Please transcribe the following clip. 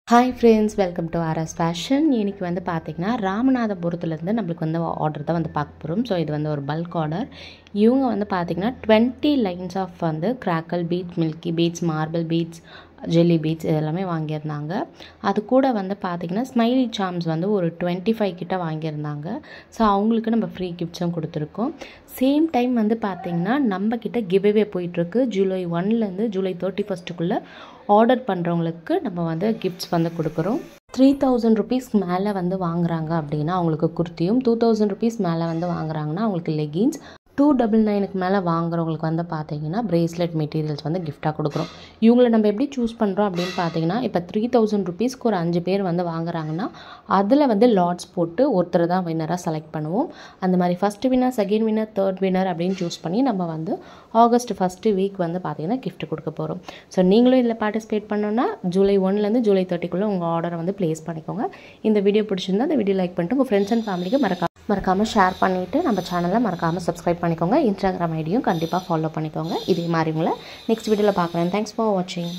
Hi friends, welcome to RS Fashion. இன்னைக்கு வந்து பாத்தீங்கன்னா ராமநாதபுரத்துல இருந்து நமக்கு வந்து ஆர்டர் தான் வந்து பார்க்க போறோம். சோ இது வந்து ஒரு பல்க் ஆர்டர். இவங்க வந்து பாத்தீங்கன்னா 20 லைன்ஸ் ஆஃப் வந்து crackle beads, milky beads, marble beads, jelly beads இதெல்லாமே வாங்கியிருந்தாங்க. அது கூட வந்து பாத்தீங்கன்னா ஸ்மைலி சார்ம்ஸ் வந்து ஒரு 25 கிட்ட வாங்கியிருந்தாங்க. ஸோ அவங்களுக்கு நம்ம ஃப்ரீ கிஃப்ட்ஸும் கொடுத்துருக்கோம். சேம் டைம் வந்து பாத்தீங்கன்னா நம்ம கிட்ட கிவ் அவே போயிட்டுருக்கு. ஜூலை 1லேருந்து ஜூலை 31க்குள்ளே ஆர்டர் பண்ணுறவங்களுக்கு நம்ம வந்து கிஃப்ட்ஸ் வந்து கொடுக்குறோம். 3000 ருபீஸ்க்கு மேலே வந்து வாங்குறாங்க அப்படின்னா அவங்களுக்கு குர்த்தியும், 2000 ருபீஸ் மேலே வந்து வாங்குறாங்கன்னா அவங்களுக்கு லெகின்ஸ், 299க்கு மேலே வாங்குறவங்களுக்கு வந்து பார்த்தீங்கன்னா பிரேஸ்லெட் மெட்டீரியல்ஸ் வந்து கிஃப்டாக கொடுக்குறோம். இவங்களை நம்ம எப்படி சூஸ் பண்ணுறோம் அப்படின்னு பார்த்தீங்கன்னா, இப்போ 3000 ருபீஸ்க்கு ஒரு 5 பேர் வந்து வாங்குறாங்கன்னா அதில் வந்து லாட்ஸ் போட்டு ஒருத்தர் தான் வின்னராக செலக்ட் பண்ணுவோம். அந்த மாதிரி first winner, second winner, third winner அப்படின்னு சூஸ் பண்ணி நம்ம வந்து ஆகஸ்ட் ஃபஸ்ட்டு வீக் வந்து பார்த்தீங்கன்னா கிஃப்ட் கொடுக்க போகிறோம். ஸோ நீங்களும் இதில் பார்ட்டிசிபேட் பண்ணோன்னா ஜூலை 1லேருந்து ஜூலை 30க்குள்ளே உங்கள் ஆர்டரை வந்து ப்ளேஸ் பண்ணிக்கோங்க. இந்த வீடியோ பிடிச்சிருந்தா அந்த வீடியோ லைக் பண்ணிட்டு உங்கள் ஃப்ரெண்ட்ஸ் அண்ட் ஃபேமிலிக்கு மறக்காமல் ஷேர் பண்ணிவிட்டு நம்ம சேனலை மறக்காமல் சப்ஸ்கிரைப் பண்ணிக்கோங்க. இன்ஸ்டாகிராம் ஐடியும் கண்டிப்பாக ஃபாலோ பண்ணிக்கோங்க. இதே மாதிரி உங்களை நெக்ஸ்ட் வீடியோவில் பார்க்குறேன். தேங்க்ஸ் ஃபார் வாட்சிங்.